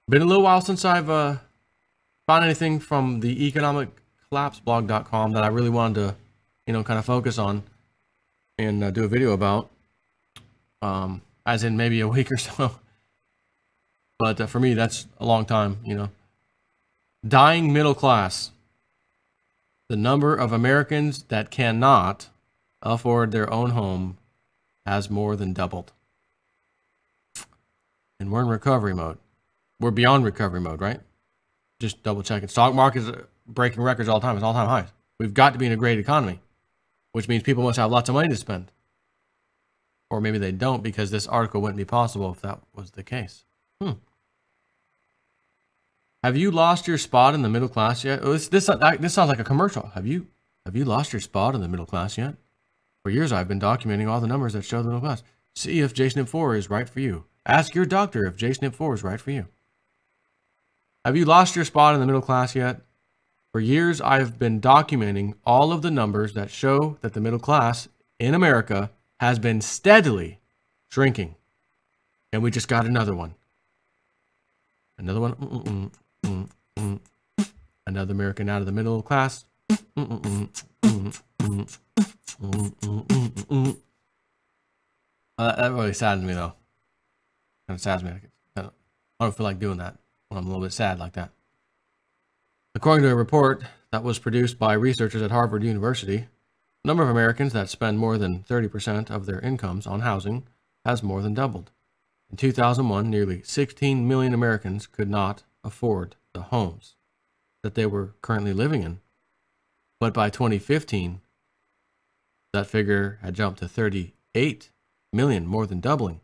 Been a little while since I've found anything from the economiccollapseblog.com that I really wanted to, kind of focus on and do a video about, as in maybe a week or so. But for me, that's a long time, Dying middle class. The number of Americans that cannot afford their own home has more than doubled. And we're in recovery mode. We're beyond recovery mode, right? Just double checking. Stock market's breaking records all the time. It's all-time highs. We've got to be in a great economy, which means people must have lots of money to spend. Or maybe they don't, because this article wouldn't be possible if that was the case. Have you lost your spot in the middle class yet? Oh, this sounds like a commercial. Have you lost your spot in the middle class yet? For years, I've been documenting all the numbers that show the middle class. See if JSNP4 is right for you. Ask your doctor if JSNP4 is right for you. Have you lost your spot in the middle class yet? For years, I've been documenting all of the numbers that show that the middle class in America has been steadily shrinking. And we just got another one. Another one. Another American out of the middle class. That really saddens me, though. Kind of saddens me. I don't feel like doing that when I'm a little bit sad like that. According to a report that was produced by researchers at Harvard University, the number of Americans that spend more than 30% of their incomes on housing has more than doubled. In 2001, nearly 16 million Americans could not afford the homes that they were currently living in. But by 2015, that figure had jumped to 38 million, more than doubling.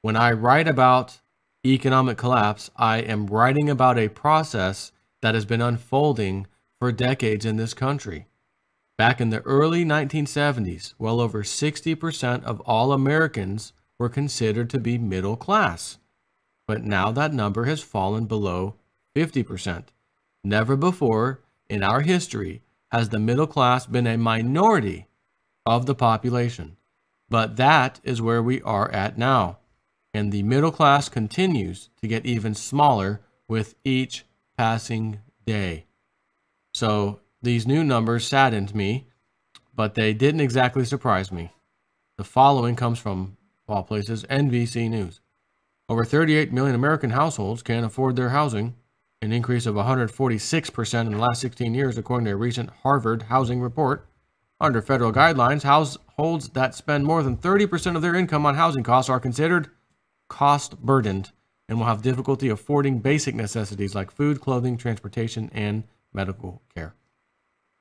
When I write about economic collapse, I am writing about a process that has been unfolding for decades in this country. Back in the early 1970s, well over 60% of all Americans were considered to be middle class. But now that number has fallen below 50%. Never before in our history has the middle class been a minority of the population. But that is where we are at now. And the middle class continues to get even smaller with each passing day. So these new numbers saddened me, but they didn't exactly surprise me. The following comes from, of all places, NBC News. Over 38 million American households can't afford their housing, an increase of 146% in the last 16 years, according to a recent Harvard housing report. Under federal guidelines, households that spend more than 30% of their income on housing costs are considered cost-burdened and will have difficulty affording basic necessities like food, clothing, transportation, and medical care.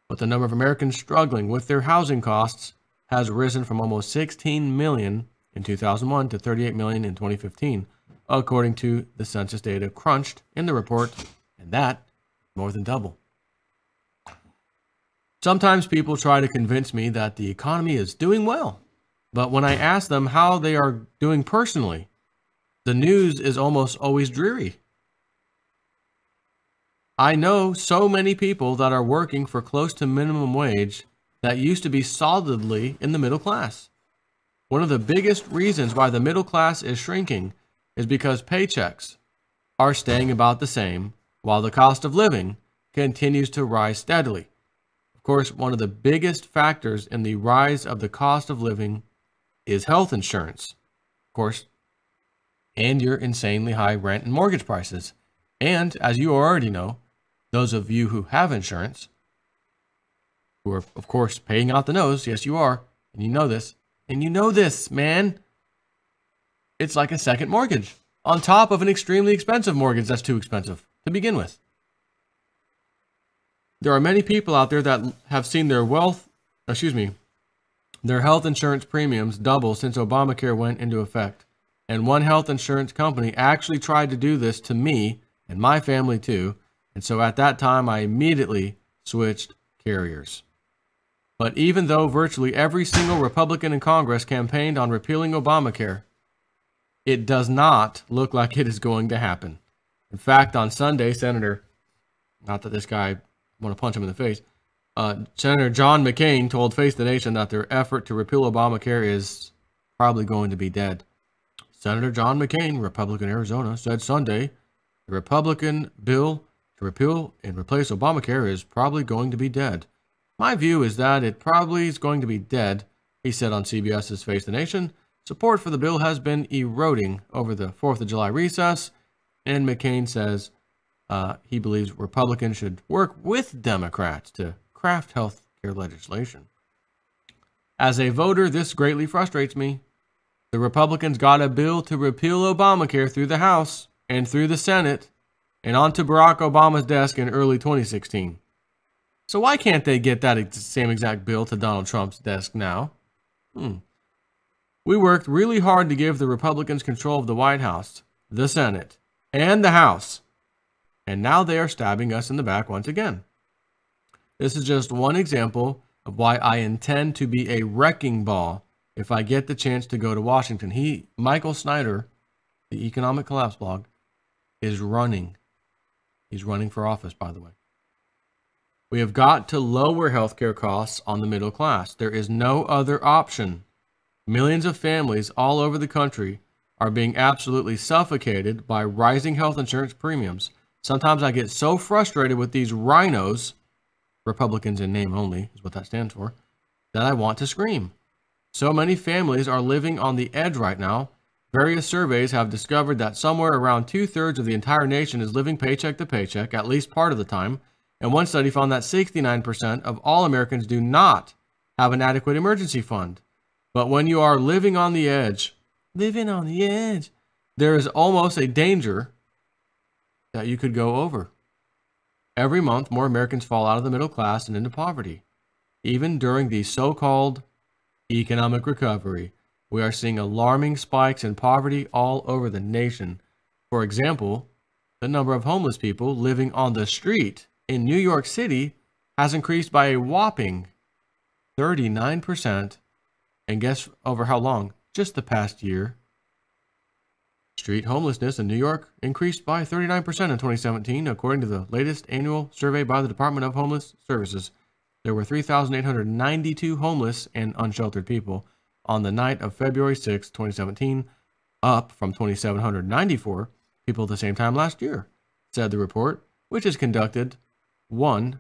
But the number of Americans struggling with their housing costs has risen from almost 16 million in 2001 to 38 million in 2015, according to the census data crunched in the report, and that more than double. Sometimes people try to convince me that the economy is doing well, but when I ask them how they are doing personally, the news is almost always dreary. I know so many people that are working for close to minimum wage that used to be solidly in the middle class. One of the biggest reasons why the middle class is shrinking is because paychecks are staying about the same while the cost of living continues to rise steadily. Of course, one of the biggest factors in the rise of the cost of living is health insurance, of course, and your insanely high rent and mortgage prices. And as you already know, those of you who have insurance, who are, of course, paying out the nose, yes, you are, and you know this, man. It's like a second mortgage on top of an extremely expensive mortgage that's too expensive to begin with. There are many people out there that have seen their health insurance premiums double since Obamacare went into effect. And one health insurance company actually tried to do this to me and my family too. And so at that time, I immediately switched carriers. But even though virtually every single Republican in Congress campaigned on repealing Obamacare, it does not look like it is going to happen. In fact, on Sunday, not that this guy, I want to punch him in the face, Senator John McCain told Face the Nation that their effort to repeal Obamacare is probably going to be dead. Senator John McCain, Republican Arizona, said Sunday The Republican bill to repeal and replace Obamacare is probably going to be dead. My view is that it probably is going to be dead, he said on CBS's Face the Nation. Support for the bill has been eroding over the 4th of July recess, and McCain says he believes Republicans should work with Democrats to craft health care legislation. As a voter, this greatly frustrates me. The Republicans got a bill to repeal Obamacare through the House and through the Senate and onto Barack Obama's desk in early 2016. So why can't they get that same exact bill to Donald Trump's desk now? We worked really hard to give the Republicans control of the White House, the Senate, and the House. And now they are stabbing us in the back once again. This is just one example of why I intend to be a wrecking ball if I get the chance to go to Washington. Michael Snyder, the Economic Collapse blog, is running. He's running for office, by the way. We have got to lower healthcare costs on the middle class. There is no other option. Millions of families all over the country are being absolutely suffocated by rising health insurance premiums. Sometimes I get so frustrated with these rhinos, Republicans in name only is what that stands for, that I want to scream. So many families are living on the edge right now. Various surveys have discovered that somewhere around 2/3 of the entire nation is living paycheck to paycheck, at least part of the time. And one study found that 69% of all Americans do not have an adequate emergency fund. But when you are living on the edge, there is almost a danger that you could go over. Every month, more Americans fall out of the middle class and into poverty. Even during the so-called economic recovery, we are seeing alarming spikes in poverty all over the nation. For example, the number of homeless people living on the street in New York City has increased by a whopping 39%. And guess over how long? Just the past year. Street homelessness in New York increased by 39% in 2017, according to the latest annual survey by the Department of Homeless Services. There were 3,892 homeless and unsheltered people on the night of February 6, 2017, up from 2,794 people at the same time last year, said the report, which is conducted on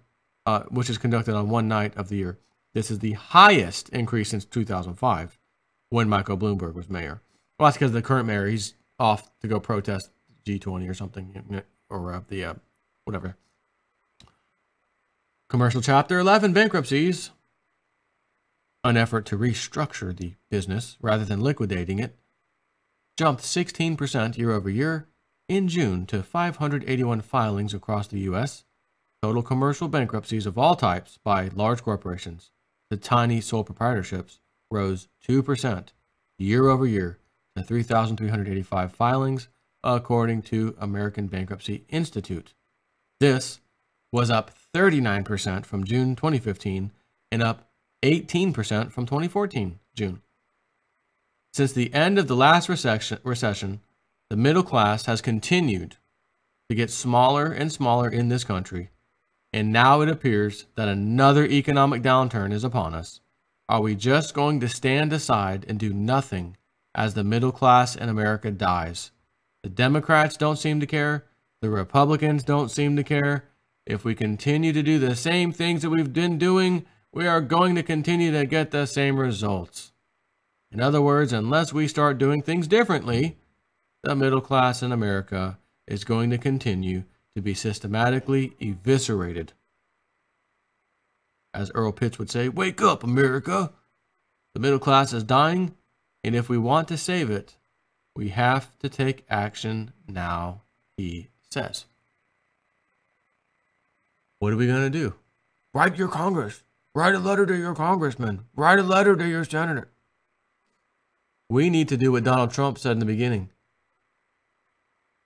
one night of the year. This is the highest increase since 2005, when Michael Bloomberg was mayor. Well, that's because the current mayor, he's off to go protest G20 or something, or whatever. Commercial Chapter 11 bankruptcies. An effort to restructure the business rather than liquidating it jumped 16% year over year in June to 581 filings across the U.S. Total commercial bankruptcies of all types by large corporations to tiny sole proprietorships rose 2% year over year to 3,385 filings, according to American Bankruptcy Institute. This was up 39% from June 2015 and up 18% from 2014 June. Since the end of the last recession, the middle class has continued to get smaller and smaller in this country, and now it appears that another economic downturn is upon us. Are we just going to stand aside and do nothing as the middle class in America dies? The Democrats don't seem to care. The Republicans don't seem to care. If we continue to do the same things that we've been doing, we are going to continue to get the same results. In other words, unless we start doing things differently, the middle class in America is going to continue to be systematically eviscerated. As Earl Pitts would say, wake up, America! The middle class is dying, and if we want to save it, we have to take action now, he says. What are we going to do? Write your Congress. Write a letter to your congressman. Write a letter to your senator. We need to do what Donald Trump said in the beginning.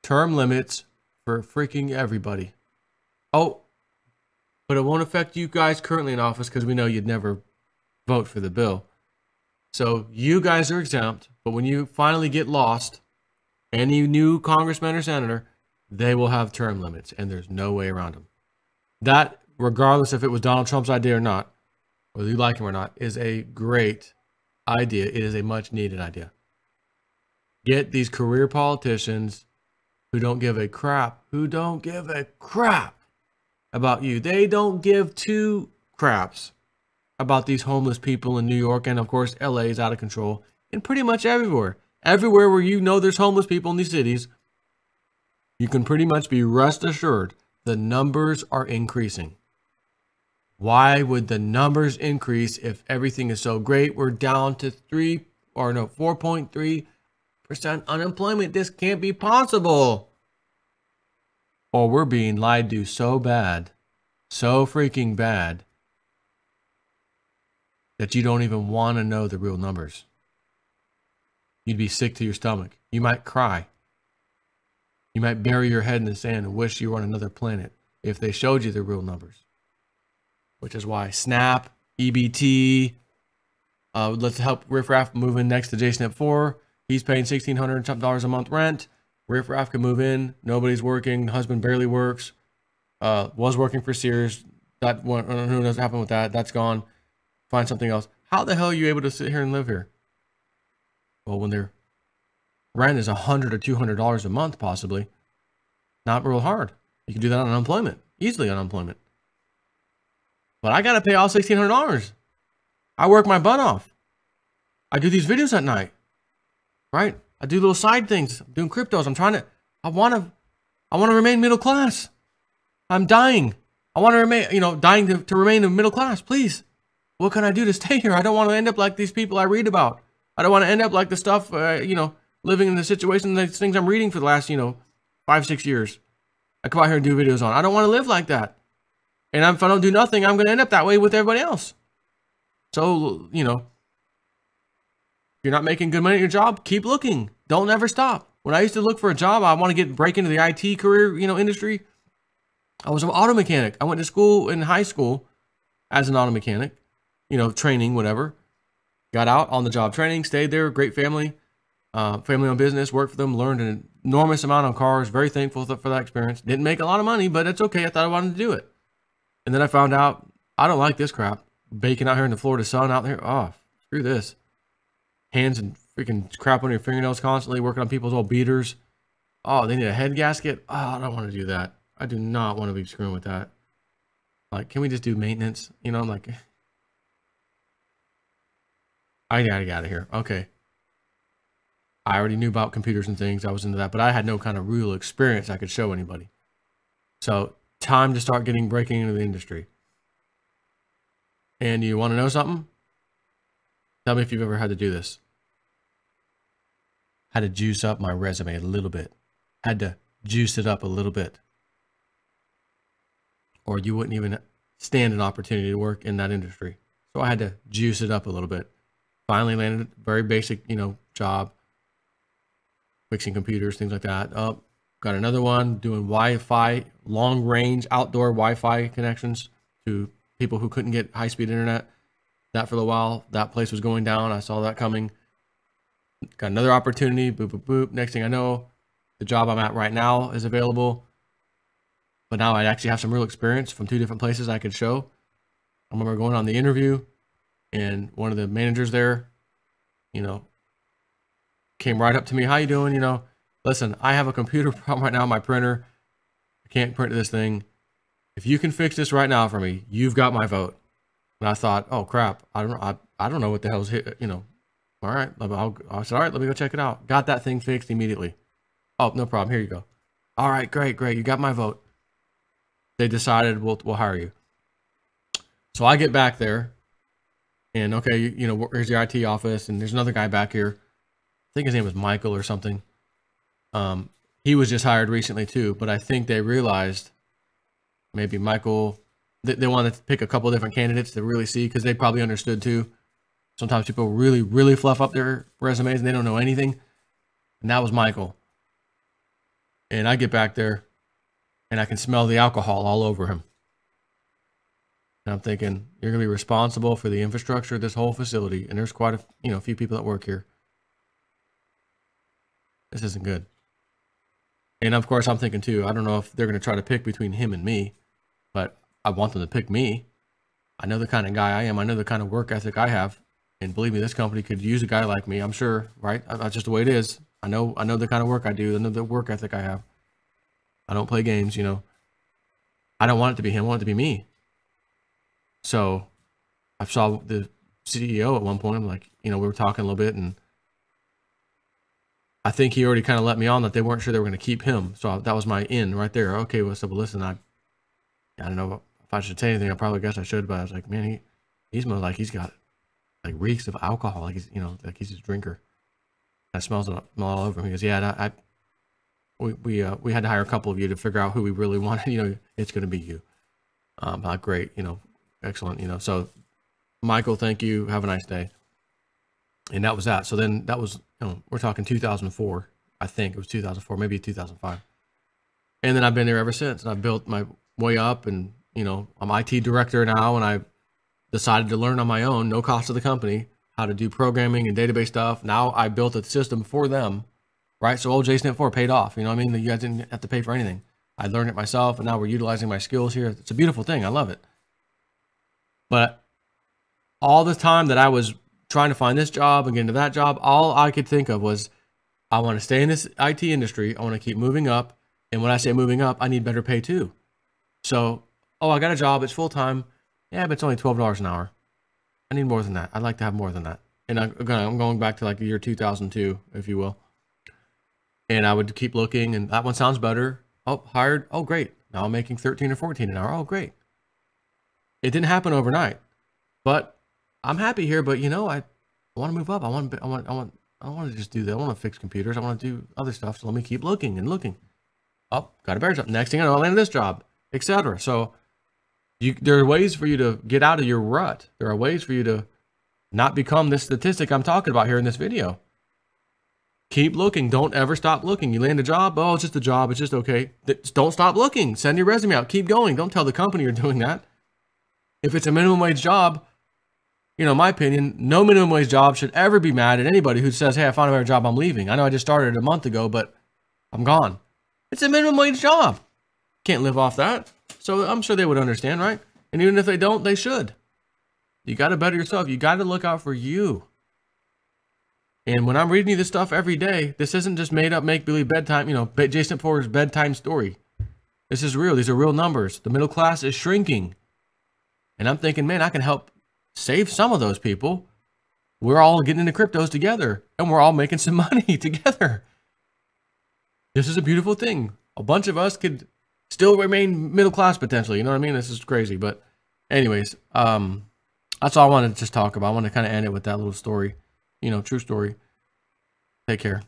Term limits for freaking everybody. Oh, but it won't affect you guys currently in office because we know you'd never vote for the bill. So you guys are exempt, but when you finally get lost, any new congressman or senator, they will have term limits, and there's no way around them. That, regardless if it was Donald Trump's idea or not, whether you like him or not, is a great idea. It is a much needed idea. Get these career politicians who don't give a crap, about you. They don't give two craps about these homeless people in New York, and of course LA is out of control, and pretty much everywhere. Everywhere where you know there's homeless people in these cities, you can pretty much be rest assured the numbers are increasing. Why would the numbers increase if everything is so great? We're down to 4.3% unemployment. This can't be possible. Or we're being lied to so bad, so freaking bad, that you don't even want to know the real numbers. You'd be sick to your stomach. You might cry. You might bury your head in the sand and wish you were on another planet if they showed you the real numbers. Which is why SNAP, EBT, let's help Riff Raff move in next to Jason at 4. He's paying $1,600 a month rent. Riff Raff can move in. Nobody's working. The husband barely works. Was working for Sears. That one, I don't know what happened with that. That's gone. Find something else. How the hell are you able to sit here and live here? Well, when their rent is $100 or $200 a month, possibly, not real hard. You can do that on unemployment, easily on unemployment. But I got to pay all $1,600. I work my butt off. I do these videos at night, right? I do little side things. I'm doing cryptos. I want to remain middle class. I'm dying. I want to remain, dying to remain in middle class, please. What can I do to stay here? I don't want to end up like these people I read about. I don't want to end up like the stuff, living in the situation, the things I'm reading for the last, 5-6 years. I come out here and do videos on. I don't want to live like that. And if I don't do nothing, I'm going to end up that way with everybody else. So, if you're not making good money at your job, keep looking. Don't ever stop. When I used to look for a job, I want to break into the IT career, industry. I was an auto mechanic. I went to school in high school as an auto mechanic, training, whatever. Got out on the job training, stayed there, great family, family-owned business, worked for them, learned an enormous amount on cars, very thankful for that experience. Didn't make a lot of money, but it's okay. I thought I wanted to do it. And then I found out I don't like this crap. Baking out here in the Florida sun out there. Oh, screw this. Hands and freaking crap on your fingernails constantly, working on people's old beaters. Oh, they need a head gasket. Oh, I don't want to do that. I do not want to be screwing with that. Like, can we just do maintenance? I'm like, I gotta get out of here. Okay. I already knew about computers and things. I was into that, but I had no kind of real experience I could show anybody. So, time to start breaking into the industry. And you want to know something? Tell me if you've ever had to do this. Had to juice up my resume a little bit. Had to juice it up a little bit. Or you wouldn't even stand an opportunity to work in that industry. So I had to juice it up a little bit. Finally landed a very basic, job. Fixing computers, things like that. Got another one doing Wi-Fi, long-range outdoor Wi-Fi connections to people who couldn't get high-speed internet. That for a while. That place was going down. I saw that coming. Got another opportunity. Boop, boop, boop. Next thing I know, the job I'm at right now is available. But now I actually have some real experience from 2 different places I could show. I remember going on the interview, and one of the managers there, came right up to me. How you doing? Listen, I have a computer problem right now, my printer. I can't print this thing. If you can fix this right now for me, you've got my vote. And I thought, oh crap, I don't know what the hell's hit, All right, I said, all right, let me go check it out. Got that thing fixed immediately. Oh, no problem. Here you go. All right, great. You got my vote. They decided we'll hire you. So I get back there, and okay, here's the IT office, and there's another guy back here. I think his name was Michael or something. He was just hired recently too, but I think they realized maybe Michael, they wanted to pick a couple different candidates to really see, because they probably understood too. Sometimes people really, really fluff up their resumes and they don't know anything. And that was Michael. And I get back there and I can smell the alcohol all over him. And I'm thinking, you're going to be responsible for the infrastructure of this whole facility. And there's quite a few people that work here. This isn't good. And of course, I'm thinking too, I don't know if they're going to try to pick between him and me, but I want them to pick me. I know the kind of guy I am. I know the kind of work ethic I have. And believe me, this company could use a guy like me, I'm sure, right? That's just the way it is. I know the kind of work I do. I know the work ethic I have. I don't play games, you know. I don't want it to be him. I want it to be me. So I saw the CEO at one point. I'm like, you know, we were talking a little bit, and I think he already kind of let me on that they weren't sure they were going to keep him. So that was my in right there. Okay, well, so but listen, I don't know if I should say anything. I probably guess I should, but I was like, man, he smells like he's got like reeks of alcohol, like he's, you know, like he's a drinker. I smells it all over him. He goes, yeah, we had to hire a couple of you to figure out who we really wanted. You know, it's going to be you. Great, you know, excellent, you know. So Michael, thank you. Have a nice day. And that was that. So then that was, you know, we're talking 2004. I think it was 2004, maybe 2005. And then I've been there ever since. And I've built my way up, and, you know, I'm IT director now, and I decided to learn on my own, no cost to the company, how to do programming and database stuff. Now I built a system for them, right? So old JSNet 4 paid off. You know what I mean? You guys didn't have to pay for anything. I learned it myself, and now we're utilizing my skills here. It's a beautiful thing. I love it. But all the time that I was trying to find this job and get into that job, all I could think of was, I want to stay in this IT industry. I want to keep moving up. And when I say moving up, I need better pay too. So, I got a job. It's full-time. Yeah, but it's only $12 an hour. I need more than that. I'd like to have more than that. And I'm going back to like the year 2002, if you will. And I would keep looking, and that one sounds better. Oh, hired. Oh, great. Now I'm making 13 or 14 an hour. Oh, great. It didn't happen overnight, but I'm happy here. But you know, I want to move up. I want to just do that. I want to fix computers. I want to do other stuff. So let me keep looking and looking. Oh, got a better job. Next thing I know, I landed this job, etc. So there are ways for you to get out of your rut. There are ways for you to not become this statistic I'm talking about here in this video. Keep looking. Don't ever stop looking. You land a job. Oh, it's just a job. It's just okay. Don't stop looking. Send your resume out. Keep going. Don't tell the company you're doing that. If it's a minimum wage job, you know, in my opinion, no minimum wage job should ever be mad at anybody who says, hey, I found a better job. I'm leaving. I know I just started a month ago, but I'm gone. It's a minimum wage job. Can't live off that. So I'm sure they would understand, right? And even if they don't, they should. You got to better yourself. You got to look out for you. And when I'm reading you this stuff every day, this isn't just made up make-believe bedtime, you know, JSNet 4's bedtime story. This is real. These are real numbers. The middle class is shrinking. And I'm thinking, man, I can help save some of those people. We're all getting into cryptos together, and we're all making some money together. This is a beautiful thing. A bunch of us could still remain middle class potentially. You know what I mean? This is crazy. But anyways, that's all I wanted to just talk about. I want to kind of end it with that little story. You know, true story. Take care.